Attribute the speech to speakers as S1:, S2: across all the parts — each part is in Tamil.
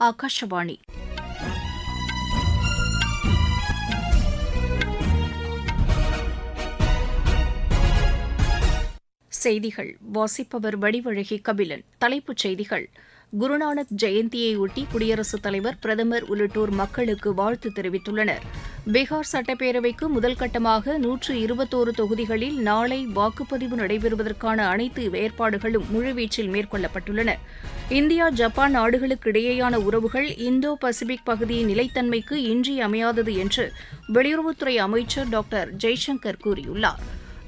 S1: ஆகாஷவாணி செய்திகள் வாசிப்பவர் வடிவழகி கபிலன். தலைப்புச் செய்திகள்: குருநானக் ஜெயந்தியையொட்டி குடியரசுத் தலைவர், பிரதமர் உள்ளிட்டோர் மக்களுக்கு வாழ்த்து தெரிவித்துள்ளனர். பீகார் சட்டப்பேரவைக்கு முதல் கட்டமாக 121 தொகுதிகளில் நாளை வாக்குப்பதிவு நடைபெறுவதற்கான அனைத்து ஏற்பாடுகளும் முழுவீச்சில் மேற்கொள்ளப்பட்டுள்ளன. இந்தியா, ஜப்பான் நாடுகளுக்கு இடையேயான உறவுகள் இந்தோ பசிபிக் பகுதியின் நிலைத்தன்மைக்கு இன்றியமையாதது என்று வெளியுறவுத்துறை அமைச்சர் டாக்டர் ஜெய்சங்கர் கூறியுள்ளார்.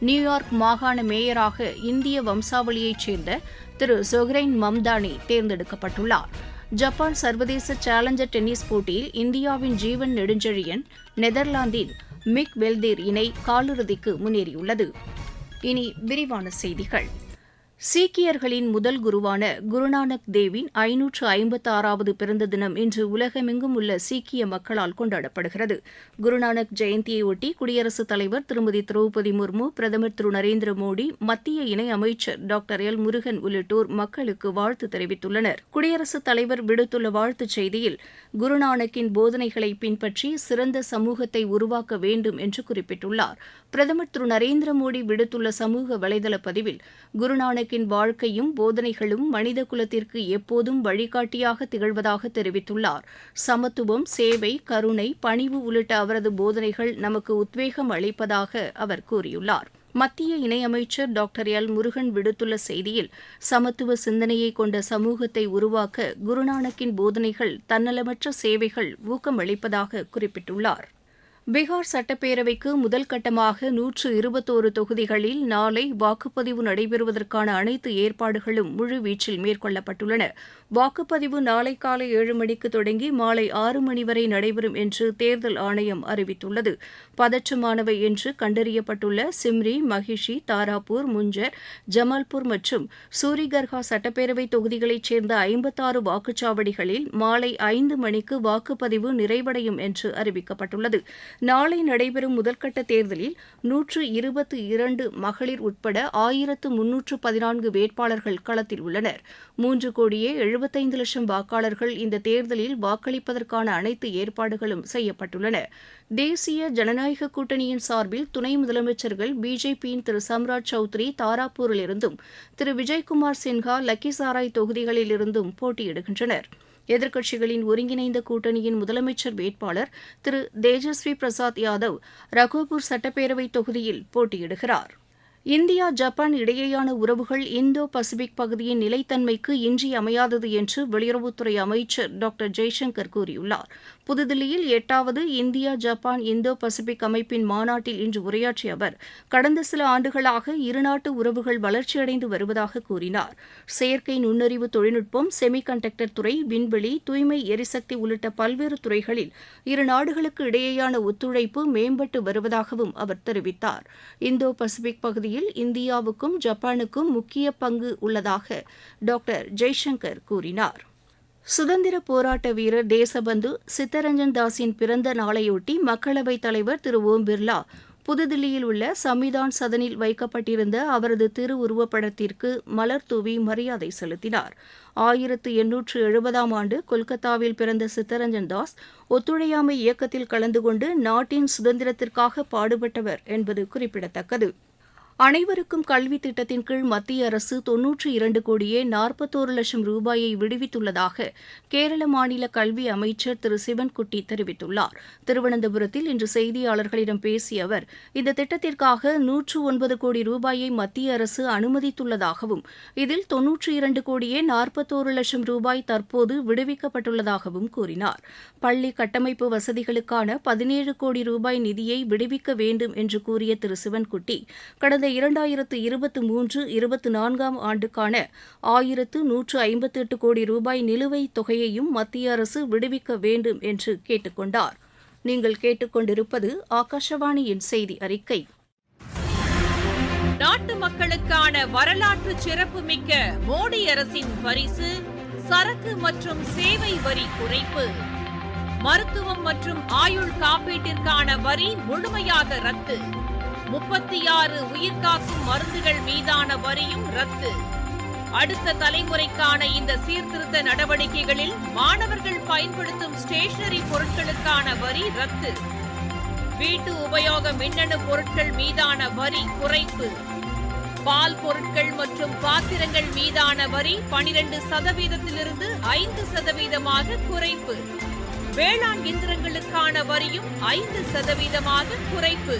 S1: நியூயார்க் மாகாண மேயராக இந்திய வம்சாவளியைச் சேர்ந்த திரு சொஹ்ரைன் மம்தானி தேர்ந்தெடுக்கப்பட்டுள்ளார். ஜப்பான் சர்வதேச சேலஞ்சர் டென்னிஸ் போட்டியில் இந்தியாவின் ஜீவன் நெடுஞ்செழியன், நெதர்லாந்தின் மிக் வெல்தேர் இணை காலிறுதிக்கு முன்னேறியுள்ளது. இனி விரிவான செய்திகள். சீக்கியர்களின் முதல் குருவான குருநானக் தேவின் 556வது பிறந்த தினம் இன்று உலகமெங்கும் உள்ள சீக்கிய மக்களால் கொண்டாடப்படுகிறது. குருநானக் ஜெயந்தியையொட்டி குடியரசுத் தலைவர் திருமதி திரௌபதி முர்மு, பிரதமர் திரு நரேந்திர மோடி, மத்திய இணையமைச்சர் டாக்டர் எல் முருகன் உள்ளிட்டோர் மக்களுக்கு வாழ்த்து தெரிவித்துள்ளனர். குடியரசுத் தலைவர் விடுத்துள்ள வாழ்த்துச் செய்தியில், குருநானக்கின் போதனைகளை பின்பற்றி சிறந்த சமூகத்தை உருவாக்க வேண்டும் என்று குறிப்பிட்டுள்ளார். பிரதமர் திரு நரேந்திர மோடி விடுத்துள்ள சமூக வலைதள பதிவில், குருநானக் வாழ்க்கையும் போதனைகளும் மனித குலத்திற்கு எப்போதும் வழிகாட்டியாக திகழ்வதாக தெரிவித்துள்ளார். சமத்துவம், சேவை, கருணை, பணிவு உள்ளிட்ட அவரது போதனைகள் நமக்கு உத்வேகம் அளிப்பதாக அவர் கூறியுள்ளார். மத்திய இணையமைச்சர் டாக்டர் எல் முருகன் விடுத்துள்ள செய்தியில், சமத்துவ சிந்தனையை கொண்ட சமூகத்தை உருவாக்க குருநானக்கின் போதனைகள், தன்னலமற்ற சேவைகள் ஊக்கமளிப்பதாக குறிப்பிட்டுள்ளார். பீகார் சட்டப்பேரவைக்கு முதல் கட்டமாக 121 தொகுதிகளில் நாளை வாக்குப்பதிவு நடைபெறுவதற்கான அனைத்து ஏற்பாடுகளும் முழுவீச்சில் மேற்கொள்ளப்பட்டுள்ளன. வாக்குப்பதிவு நாளை காலை 7 மணிக்கு தொடங்கி மாலை 6 மணி வரை நடைபெறும் என்று தேர்தல் ஆணையம் அறிவித்துள்ளது. பதற்றமானவை என்று கண்டறியப்பட்டுள்ள சிம்ரி, மகிஷி, தாராப்பூர், முஞ்சர், ஜமால்பூர் மற்றும் சூரிகர்ஹா சட்டப்பேரவை தொகுதிகளைச் சேர்ந்த 56 வாக்குச்சாவடிகளில் மாலை 5 மணிக்கு வாக்குப்பதிவு நிறைவடையும் என்று அறிவிக்கப்பட்டுள்ளது. நாளை நடைபெறும் முதற்கட்ட தேர்தலில் 122 மகளிர் உட்பட 1314 வேட்பாளர்கள் களத்தில் உள்ளனர். 3,75,00,000 வாக்காளர்கள் இந்த தேர்தலில் வாக்களிப்பதற்கான அனைத்து ஏற்பாடுகளும் செய்யப்பட்டுள்ளன. தேசிய ஜனநாயக கூட்டணியின் சார்பில் துணை முதலமைச்சர்கள் பிஜேபியின் திரு சம்ராஜ் சௌத்ரி தாராப்பூரிலிருந்தும், திரு விஜய்குமார் சின்ஹா லக்கிசாராய் தொகுதிகளிலிருந்தும் போட்டியிடுகின்றனர். எதிர்க்கட்சிகளின் ஒருங்கிணைந்த கூட்டணியின் முதலமைச்சர் வேட்பாளர் திரு தேஜஸ்வி பிரசாத் யாதவ் ரகோபூர் சட்டப்பேரவை தொகுதியில் போட்டியிடுகிறார். இந்தியா, ஜப்பான் இடையேயான உறவுகள் இந்தோ பசிபிக் பகுதியின் நிலைத்தன்மைக்கு இன்றியமையாதது என்று வெளியுறவுத்துறை அமைச்சர் டாக்டர் ஜெய்சங்கர் கூறியுள்ளார். புதுதில்லியில் 8வது இந்தியா, ஜப்பான் இந்தோ பசிபிக் அமைப்பின் மாநாட்டில் இன்று உரையாற்றிய அவர், கடந்த சில ஆண்டுகளாக இருநாட்டு உறவுகள் வளர்ச்சியடைந்து வருவதாக கூறினார். செயற்கை நுண்ணறிவு தொழில்நுட்பம், செமிகண்டக்டர் துறை, விண்வெளி, தூய்மை எரிசக்தி உள்ளிட்ட பல்வேறு துறைகளில் இரு நாடுகளுக்கு இடையேயான ஒத்துழைப்பு மேம்பட்டு வருவதாகவும் அவர் தெரிவித்தார். இந்தோ பசிபிக் பகுதியில் இந்தியாவுக்கும் ஜப்பானுக்கும் முக்கிய பங்கு உள்ளதாக டாக்டர் ஜெய்சங்கர் கூறினார். சுதந்திர போராட்ட வீரர் தேசபந்து சித்தரஞ்சன் தாஸின் பிறந்த நாளையொட்டி மக்களவைத் தலைவர் திரு ஓம் பிர்லா புதுதில்லியில் உள்ள சம்விதான் சதனில் வைக்கப்பட்டிருந்த அவரது திருவுருவப்படத்திற்கு மலர் தூவி மரியாதை செலுத்தினார். 1870ஆம் ஆண்டு கொல்கத்தாவில் பிறந்த சித்தரஞ்சன் தாஸ் ஒத்துழையாமை இயக்கத்தில் கலந்து கொண்டு நாட்டின் சுதந்திரத்திற்காக பாடுபட்டவர் என்பது குறிப்பிடத்தக்கது. அனைவருக்கும் கல்வி திட்டத்தின் கீழ் மத்திய அரசு 92,41,00,000 ரூபாயை விடுவித்துள்ளதாக கேரள மாநில கல்வி அமைச்சர் திரு சிவன்குட்டி தெரிவித்துள்ளார். திருவனந்தபுரத்தில் இன்று செய்தியாளர்களிடம் பேசிய அவர், இந்த திட்டத்திற்காக 109 கோடி ரூபாயை மத்திய அரசு அனுமதித்துள்ளதாகவும், இதில் 92,41,00,000 ரூபாய் தற்போது விடுவிக்கப்பட்டுள்ளதாகவும் கூறினார். பள்ளி கட்டமைப்பு வசதிகளுக்கான 17 கோடி ரூபாய் நிதியை விடுவிக்க வேண்டும் என்று கூறிய திரு சிவன்குட்டி, கடந்த 2023-24ஆம் ஆண்டுக்கான 1,158 கோடி ரூபாய் நிலுவைத் தொகையையும் மத்திய அரசு விடுவிக்க வேண்டும் என்று கேட்டுக் கொண்டார். நீங்கள் கேட்டுக்கொண்டிருப்பது ஆகாஷவாணியின் செய்தி அறிக்கை.
S2: நாட்டு மக்களுக்கான வரலாற்று சிறப்புமிக்க மோடி அரசின் பரிசு சரக்கு மற்றும் சேவை வரி குறைப்பு. மருத்துவம் மற்றும் ஆயுள் காப்பீட்டிற்கான வரி முழுமையாக ரத்து. 36 உயிர்காக்கும் மருந்துகள் மீதான வரியும் ரத்து. அடுத்த தலைமுறைக்கான இந்த சீர்திருத்த நடவடிக்கைகளில் மாணவர்கள் பயன்படுத்தும் ஸ்டேஷனரி பொருட்களுக்கான வரி ரத்து. வீட்டு உபயோக மின்னணு பொருட்கள் மீதான வரி குறைப்பு. பால் பொருட்கள் மற்றும் பாத்திரங்கள் மீதான வரி 12%-இலிருந்து 5% குறைப்பு. வேளாண் இயந்திரங்களுக்கான வரியும் 5% குறைப்பு.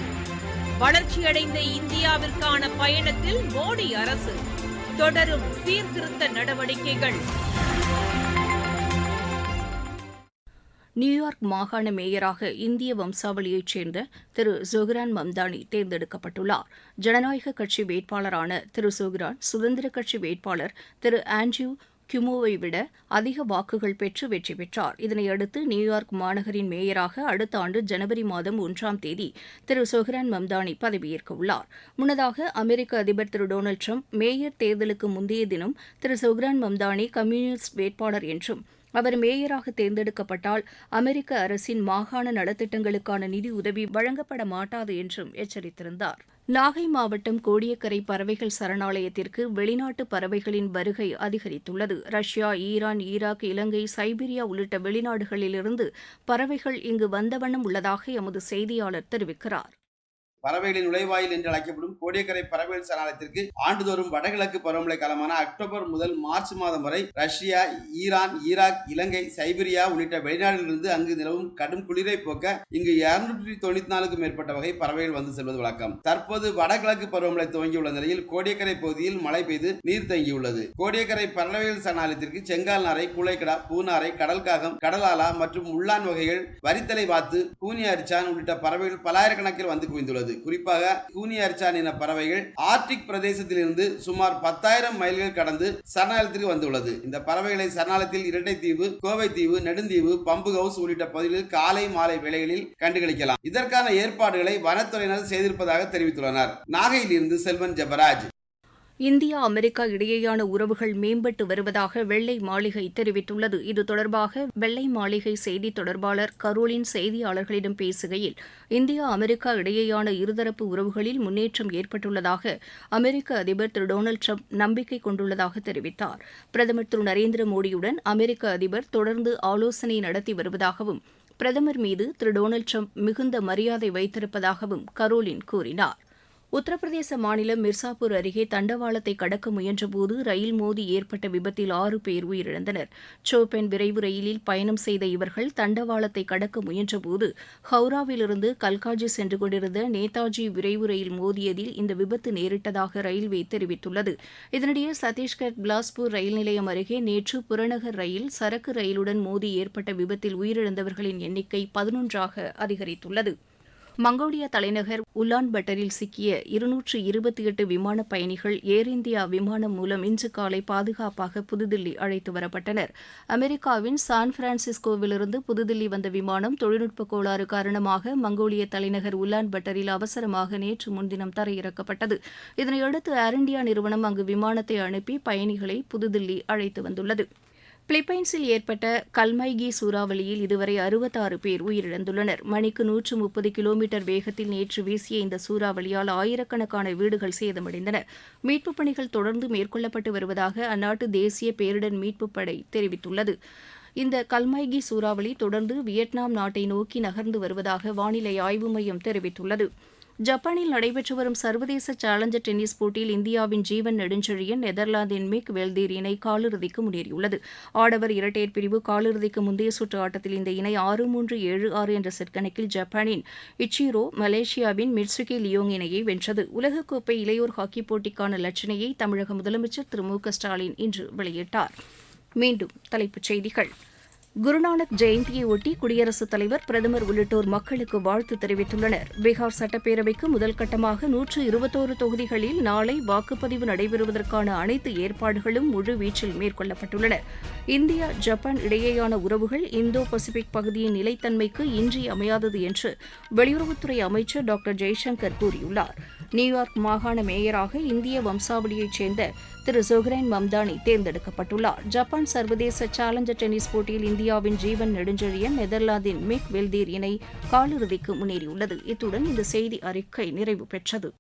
S2: வளர்ச்சியடைந்த இந்தியாவிற்கான பயணத்தில் மோடி அரசு தொடரும் சீர்திருத்த நடவடிக்கைகள்.
S1: நியூயார்க் மாகாண மேயராக இந்திய வம்சாவளியைச் சேர்ந்த திரு ஜொஹ்ரான் மம்தானி தேர்ந்தெடுக்கப்பட்டுள்ளார். ஜனநாயக கட்சி வேட்பாளரான திரு ஜொஹ்ரான் சுதந்திர கட்சி வேட்பாளர் திரு ஆண்ட்ரியூ குமோவை விட அதிக வாக்குகள் பெற்று வெற்றி பெற்றார். இதனையடுத்து நியூயார்க் மாநகரின் மேயராக அடுத்த ஆண்டு ஜனவரி மாதம் 1ஆம் தேதி திரு ஜொஹ்ரான் மம்தானி பதவியேற்க உள்ளார். முன்னதாக அமெரிக்க அதிபர் திரு டொனால்டு டிரம்ப் மேயர் தேர்தலுக்கு முந்தைய தினம் திரு ஜொஹ்ரான் மம்தானி கம்யூனிஸ்ட் வேட்பாளர் என்றும் அவர் மேயராக தேர்ந்தெடுக்கப்பட்டால் அமெரிக்க அரசின் மாகாண நலத்திட்டங்களுக்கான நிதி உதவி வழங்கப்பட மாட்டாது என்றும் எச்சரித்திருந்தார். நாகை மாவட்டம் கோடியக்கரை பறவைகள் சரணாலயத்திற்கு வெளிநாட்டு பறவைகளின் வருகை அதிகரித்துள்ளது. ரஷ்யா, ஈரான், ஈராக், இலங்கை, சைபீரியா உள்ளிட்ட வெளிநாடுகளிலிருந்து பறவைகள் இங்கு வந்தவண்ணம் உள்ளதாக எமது செய்தியாளர் தெரிவிக்கிறார்.
S3: பறவைகளின் நுழைவாயில் என்று அழைக்கப்படும் கோடியக்கரை பறவைகள் சரணாலயத்திற்கு ஆண்டுதோறும் வடகிழக்கு பருவமழை காலமான அக்டோபர் முதல் மார்ச் மாதம் வரை ரஷ்யா, ஈரான், ஈராக், இலங்கை, சைபீரியா உள்ளிட்ட வெளிநாடுகளிலிருந்து அங்கு நிலவும் கடும் குளிரை போக்க இங்கு 294க்கும் மேற்பட்ட வகை பறவைகள் வந்து செல்வது வழக்கம். தற்போது வடகிழக்கு பருவமழை துவங்கியுள்ள நிலையில் கோடியக்கரை பகுதியில் மழை பெய்து நீர் தங்கியுள்ளது. கோடியக்கரை பறவைகள் சரணாலயத்திற்கு செங்கால் நாரை, கூளைக்கடா, பூநாரை, கடல்காகம், கடலாலா மற்றும் உள்ளான் வகைகள், வரித்தலை வாத்து, கூனி அரிச்சான் உள்ளிட்ட பறவைகள் பல்லாயிரக்கணக்கில் வந்து குவிந்துள்ளது. குறிப்பாக கூனி அரிச்சான் இன பறவைகள் ஆர்டிக் பிரதேசத்திலிருந்து சுமார் 10,000 மைல்கள் கடந்து சரணாலயத்திற்கு வந்துள்ளது. இந்த பறவைகளை சரணாலயத்தில் இரட்டைத்தீவு, கோவை தீவு, நெடுந்தீவு, பம்பு ஹவுஸ் உள்ளிட்ட பகுதிகளில் காலை மாலை வேளைகளில் கண்டுகளிக்கலாம். இதற்கான ஏற்பாடுகளை வனத்துறையினர் செய்திருப்பதாக தெரிவித்துள்ளனர். நாகையில் இருந்து செல்வன் ஜெபராஜ்.
S1: இந்தியா, அமெரிக்கா இடையேயான உறவுகள் மேம்பட்டு வருவதாக வெள்ளை மாளிகை தெரிவித்துள்ளது. இது தொடர்பாக வெள்ளை மாளிகை செய்தித் தொடர்பாளர் கரோலின் செய்தியாளர்களிடம் பேசுகையில், இந்தியா, அமெரிக்கா இடையேயான இருதரப்பு உறவுகளில் முன்னேற்றம் ஏற்பட்டுள்ளதாக அமெரிக்க அதிபர் திரு டொனால்டு டிரம்ப் நம்பிக்கை கொண்டுள்ளதாக தெரிவித்தார். பிரதமர் திரு நரேந்திர மோடியுடன் அமெரிக்க அதிபர் தொடர்ந்து ஆலோசனை நடத்தி வருவதாகவும் பிரதமர் மீது திரு டொனால்டு டிரம்ப் மிகுந்த மரியாதை வைத்திருப்பதாகவும் கரோலின் கூறினார். உத்தரப்பிரதேச மாநிலம் மிர்சாபூர் அருகே தண்டவாளத்தை கடக்க முயன்றபோது ரயில் மோதி ஏற்பட்ட விபத்தில் 6 பேர் உயிரிழந்தனர். சோபென் விரைவு ரயிலில் பயணம் செய்த இவர்கள் தண்டவாளத்தை கடக்க முயன்றபோது ஹவுராவிலிருந்து கல்காஜி சென்று கொண்டிருந்த நேதாஜி விரைவு ரயில் மோதியதில் இந்த விபத்து நேரிட்டதாக ரயில்வே தெரிவித்துள்ளது. இதனிடையே சத்தீஸ்கர் பிலாஸ்பூர் ரயில் நிலையம் அருகே நேற்று புறநகர் ரயில் சரக்கு ரயிலுடன் மோதி ஏற்பட்ட விபத்தில் உயிரிழந்தவர்களின் எண்ணிக்கை 11ஆக அதிகரித்துள்ளது. மங்கோலியா தலைநகர் உலான்பட்டரில் சிக்கிய 228 விமானப் பயணிகள் ஏர் இந்தியா விமானம் மூலம் இன்று காலை பாதுகாப்பாக புதுதில்லி அழைத்து வரப்பட்டனர். அமெரிக்காவின் சான் பிரான்சிஸ்கோவிலிருந்து புதுதில்லி வந்த விமானம் தொழில்நுட்ப கோளாறு காரணமாக மங்கோலிய தலைநகர் உலான்பட்டரில் அவசரமாக நேற்று முன்தினம் தரையிறக்கப்பட்டது. இதனையடுத்து ஏர் இந்தியா நிறுவனம் அங்கு விமானத்தை அனுப்பி பயணிகளை புதுதில்லி அழைத்து வந்துள்ளது. பிலிப்பைன்ஸில் ஏற்பட்ட கல்மைகி சூறாவளியில் இதுவரை 66 பேர் உயிரிழந்துள்ளனர். மணிக்கு 130 கிலோமீட்டர் வேகத்தில் நேற்று வீசிய இந்த சூறாவளியால் ஆயிரக்கணக்கான வீடுகள் சேதமடைந்தன. மீட்புப் பணிகள் தொடர்ந்து மேற்கொள்ளப்பட்டு வருவதாக அந்நாட்டு தேசிய பேரிடர் மீட்புப் படை தெரிவித்துள்ளது. இந்த கல்மைகி சூறாவளி தொடர்ந்து வியட்நாம் நாட்டை நோக்கி நகர்ந்து வருவதாக வானிலை ஆய்வு மையம் தெரிவித்துள்ளது. ஜப்பானில் நடைபெற்று வரும் சர்வதேச சேலஞ்சர் டென்னிஸ் போட்டியில் இந்தியாவின் ஜீவன் நெடுஞ்செழியன் நெதர்லாந்தின் மிக் வெல்தீர் இணை காலிறுதிக்கு முன்னேறியுள்ளது. ஆடவர் இரட்டையர் பிரிவு காலிறுதிக்கு முந்தைய சுற்று ஆட்டத்தில் இந்த இணை 6-3, 7-6 என்ற செட் கணக்கில் ஜப்பானின் இச்சிரோ மலேசியாவின் மிட்சுகி லியோங் இணையை வென்றது. உலகக்கோப்பை இளையோர் ஹாக்கிப் போட்டிக்கான லட்சணையை தமிழக முதலமைச்சர் திரு மு க ஸ்டாலின் இன்று வெளியிட்டார். மீண்டும் தலைப்புச் செய்திகள். குருநானக் ஜெயந்தியை ஒட்டி குடியரசுத் தலைவர், பிரதமர் உள்ளிட்டோர் மக்களுக்கு வாழ்த்து தெரிவித்துள்ளனர். பீகார் சட்டப்பேரவைக்கு முதல் கட்டமாக 121 தொகுதிகளில் நாளை வாக்குப்பதிவு நடைபெறுவதற்கான அனைத்து ஏற்பாடுகளும் முழுவீச்சில் மேற்கொள்ளப்பட்டுள்ளன. இந்தியா, ஜப்பான் இடையேயான உறவுகள் இந்தோ பசிபிக் பகுதியின் நிலைத்தன்மைக்கு இன்றியமையாதது என்று வெளியுறவுத்துறை அமைச்சர் டாக்டர் ஜெய்சங்கர் கூறியுள்ளார். நியூயார்க் மாகாண மேயராக இந்திய வம்சாவளியைச் சேர்ந்த திரு ஜொஹ்ரான் மம்தானி தேர்ந்தெடுக்கப்பட்டுள்ளார். ஜப்பான் சர்வதேச சேலஞ்சர் டென்னிஸ் போட்டியில் இந்தியாவின் ஜீவன் நெடுஞ்செழியன் நெதர்லாந்தின் மிக் வெல்தீர் இணை காலிறுதிக்கு முன்னேறியுள்ளது. இத்துடன் இந்த செய்தி அறிக்கை நிறைவு பெற்றது.